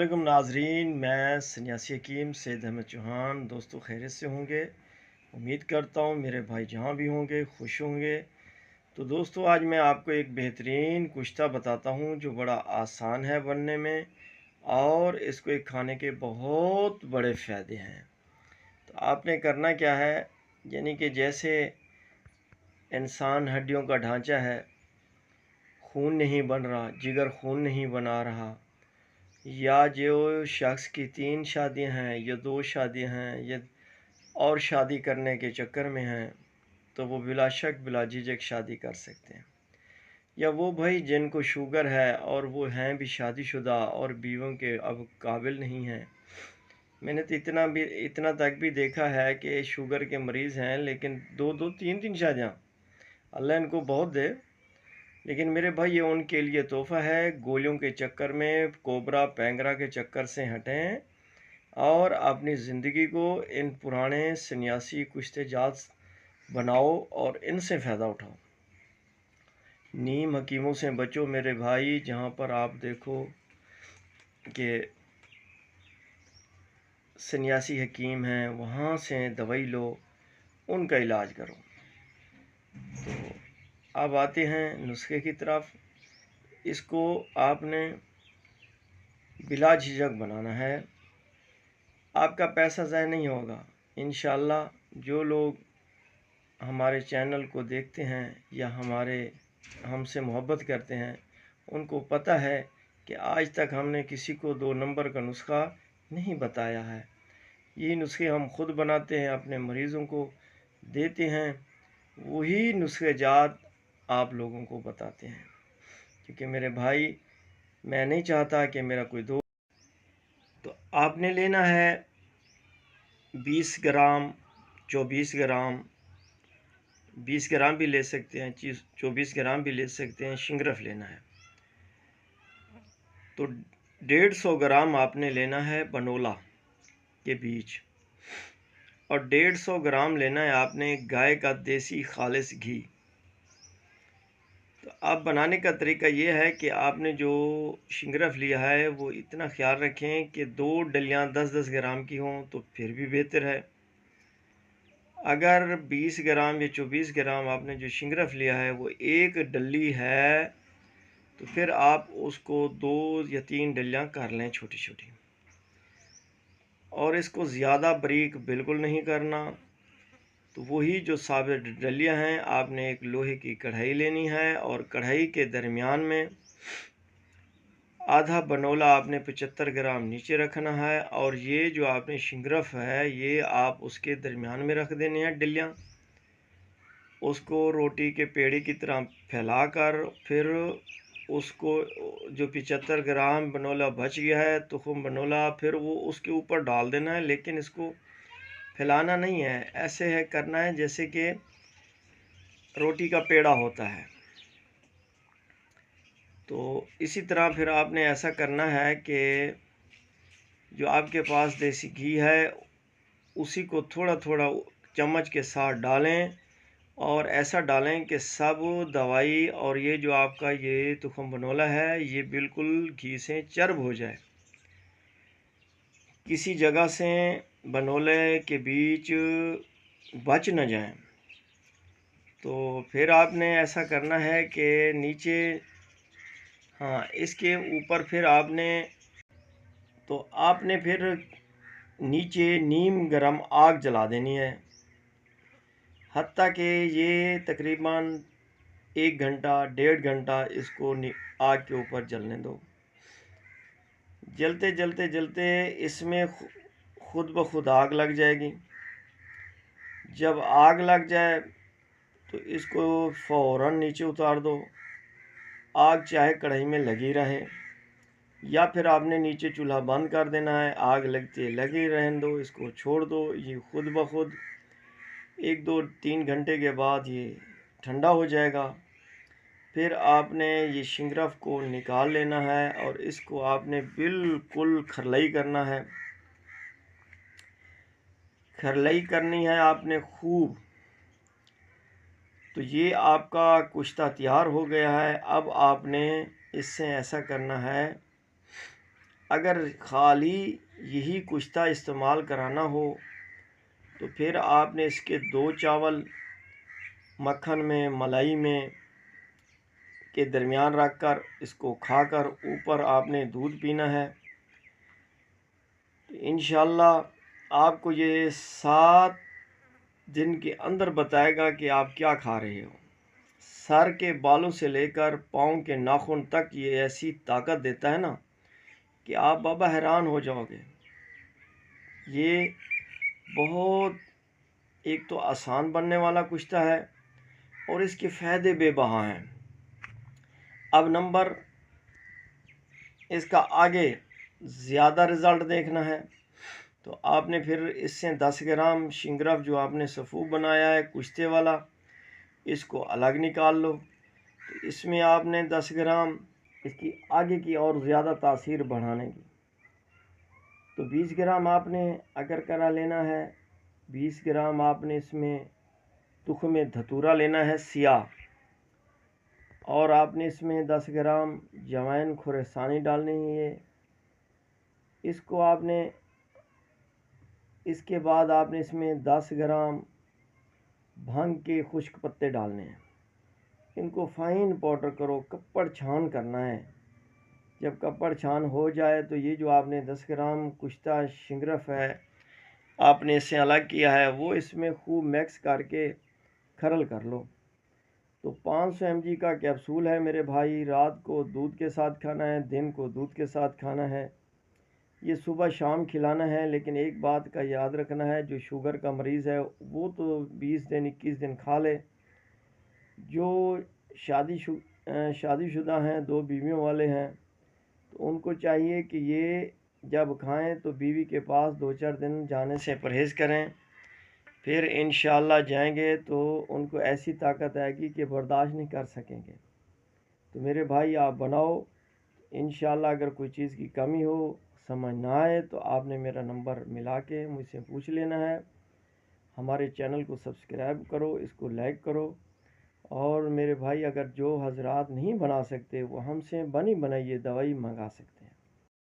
वालेकुम नाजरीन, मैं सन्यासी हकीम सैयद अहमद चौहान। दोस्तों खैरियत से होंगे। उम्मीद करता हूँ मेरे भाई जहाँ भी होंगे खुश होंगे। तो दोस्तों आज मैं आपको एक बेहतरीन कुश्ता बताता हूँ जो बड़ा आसान है बनने में और इसको एक खाने के बहुत बड़े फ़ायदे हैं। तो आपने करना क्या है, यानी कि जैसे इंसान हड्डियों का ढांचा है, खून नहीं बन रहा, जिगर खून नहीं बना रहा, या जो शख्स की 3 शादियां हैं या 2 शादियां हैं या और शादी करने के चक्कर में हैं, तो वो बिला शक बिला झिझक शादी कर सकते हैं। या वो भाई जिनको शुगर है और वो हैं भी शादीशुदा और बीवियों के अब काबिल नहीं हैं। मैंने तो इतना तक भी देखा है कि शुगर के मरीज़ हैं लेकिन 2-2 3-3 शादियाँ, अल्लाह इनको बहुत दे। लेकिन मेरे भाई ये उनके लिए तोहफ़ा है। गोलियों के चक्कर में, कोबरा पैंगरा के चक्कर से हटें और अपनी ज़िंदगी को इन पुराने सन्यासी कुश्तेजात बनाओ और इनसे फ़ायदा उठाओ। नीम हकीमों से बचो मेरे भाई। जहाँ पर आप देखो कि सन्यासी हकीम हैं, वहाँ से दवाई लो, उनका इलाज करो। तो अब आते हैं नुस्खे की तरफ। इसको आपने बिला झिझक बनाना है। आपका पैसा ज़ाया नहीं होगा इंशाअल्लाह। जो लोग हमारे चैनल को देखते हैं या हमसे मोहब्बत करते हैं, उनको पता है कि आज तक हमने किसी को 2 नंबर का नुस्खा नहीं बताया है। ये नुस्खे हम खुद बनाते हैं, अपने मरीज़ों को देते हैं, वही नुस्खे जात आप लोगों को बताते हैं। क्योंकि मेरे भाई, मैं नहीं चाहता कि मेरा कोई दोस्त। तो आपने लेना है 20 ग्राम, 24 ग्राम, 20 ग्राम भी ले सकते हैं, 24 ग्राम भी ले सकते हैं, शिंगरफ लेना है। तो 150 ग्राम आपने लेना है बनोला के बीज, और 150 ग्राम लेना है आपने गाय का देसी खालिस घी। तो अब बनाने का तरीका ये है कि आपने जो शिंगरफ लिया है वो इतना ख्याल रखें कि 2 डलियाँ 10-10 ग्राम की हों तो फिर भी बेहतर है। अगर 20 ग्राम या 24 ग्राम आपने जो शिंगरफ लिया है वो 1 डली है, तो फिर आप उसको 2 या 3 डलियाँ कर लें छोटी छोटी, और इसको ज़्यादा बारीक बिल्कुल नहीं करना। तो वही जो साबित डलियाँ हैं, आपने एक लोहे की कढ़ाई लेनी है और कढ़ाई के दरमियान में आधा बनोला आपने 75 ग्राम नीचे रखना है, और ये जो आपने शिंगरफ है ये आप उसके दरमियान में रख देने हैं डलियाँ। उसको रोटी के पेड़ी की तरह फैलाकर फिर उसको जो 75 ग्राम बनोला बच गया है तुखम बनोला, फिर वो उसके ऊपर डाल देना है। लेकिन इसको फैलाना नहीं है, ऐसे है करना है जैसे कि रोटी का पेड़ा होता है। तो इसी तरह फिर आपने ऐसा करना है कि जो आपके पास देसी घी है उसी को थोड़ा थोड़ा चम्मच के साथ डालें, और ऐसा डालें कि सब दवाई और ये जो आपका ये तुखम बनोला है ये बिल्कुल घी से चर्ब हो जाए। किसी जगह से बनोले के बीच बच न जाए। तो फिर आपने ऐसा करना है कि नीचे, हाँ, इसके ऊपर फिर आपने फिर नीचे नीम गरम आग जला देनी है, हत्ता कि ये तकरीबन 1 घंटा 1.5 घंटा इसको आग के ऊपर जलने दो। जलते जलते जलते इसमें खुद ब खुद आग लग जाएगी। जब आग लग जाए तो इसको फ़ौरन नीचे उतार दो। आग चाहे कढ़ाई में लगी रहे, या फिर आपने नीचे चूल्हा बंद कर देना है, आग लगते लगी रहने दो, इसको छोड़ दो। ये खुद ब खुद 1-2-3 घंटे के बाद ये ठंडा हो जाएगा। फिर आपने ये शिंगरफ को निकाल लेना है और इसको आपने बिल्कुल खरलई करना है। खरलई करनी है आपने खूब। तो ये आपका कुश्ता तैयार हो गया है। अब आपने इससे ऐसा करना है اگر خالی یہی کشتہ استعمال کرانا ہو تو پھر آپ نے اس کے 2 چاول مکھن میں ملائی میں کے درمیان رکھ کر اس کو کھا کر اوپر آپ نے دودھ پینا ہے۔ انشاءاللہ آپ کو یہ 7 دن کے اندر بتائے گا کہ آپ کیا کھا رہے ہو۔ سر کے بالوں سے لے کر پاؤں کے ناخن تک یہ ایسی طاقت دیتا ہے نا کہ آپ بابا حیران ہو جاؤ گے۔ یہ بہت ایک تو آسان بننے والا کشتہ ہے اور اس کے فائدے بے بہا ہیں۔ اب نمبر اس کا آگے زیادہ رزلٹ دیکھنا ہے تو آپ نے پھر اس سے 10 گرام شنگرف جو آپ نے سفوف بنایا ہے کشتے والا، اس کو الگ نکال لو۔ تو اس میں آپ نے 10 گرام اس کی آگے کی اور زیادہ تاثیر بڑھانے کی، تو 20 گرام آپ نے اگر کرا لینا ہے، 20 گرام آپ نے اس میں تخم دھتورا لینا ہے سیاہ، اور آپ نے اس میں 10 گرام جوائن خورسانی ڈالنی ہے۔ اس کو آپ نے اس کے بعد آپ نے اس میں 10 گرام بھنگ کے خشک پتے ڈالنے ہیں۔ ان کو فائن پاؤڈر کرو، کپڑ چھان کرنا ہے۔ جب کپڑ چھان ہو جائے تو یہ جو آپ نے 10 گرام کشتہ شنگرف ہے آپ نے اس سے الگ کیا ہے وہ اس میں خوب مکس کر کے کھرل کر لو۔ تو 500 mg کا کیپسول ہے میرے بھائی، رات کو دودھ کے ساتھ کھانا ہے، دن کو دودھ کے ساتھ کھانا ہے۔ یہ صبح شام کھلانا ہے، لیکن ایک بات کا یاد رکھنا ہے، جو شوگر کا مریض ہے وہ تو 20 دن 21 دن کھا لے۔ جو شادی شدہ ہیں، 2 بیویوں والے ہیں، تو ان کو چاہیے کہ یہ جب کھائیں تو بیوی کے پاس 2-4 دن جانے سے پرہیز کریں، پھر انشاءاللہ جائیں گے تو ان کو ایسی طاقت آئے گی کہ برداشت نہیں کر سکیں گے۔ تو میرے بھائی آپ بناؤ انشاءاللہ۔ اگر کوئی چیز کی کمی ہو، سمجھ نہ آئے تو آپ نے میرا نمبر ملا کے مجھ سے پوچھ لینا ہے۔ ہمارے چینل کو سبسکرائب کرو، اس کو لائک کرو، اور میرے بھائی اگر جو حضرات نہیں بنا سکتے وہ ہم سے بنی بنائی دوائی منگا سکتے ہیں۔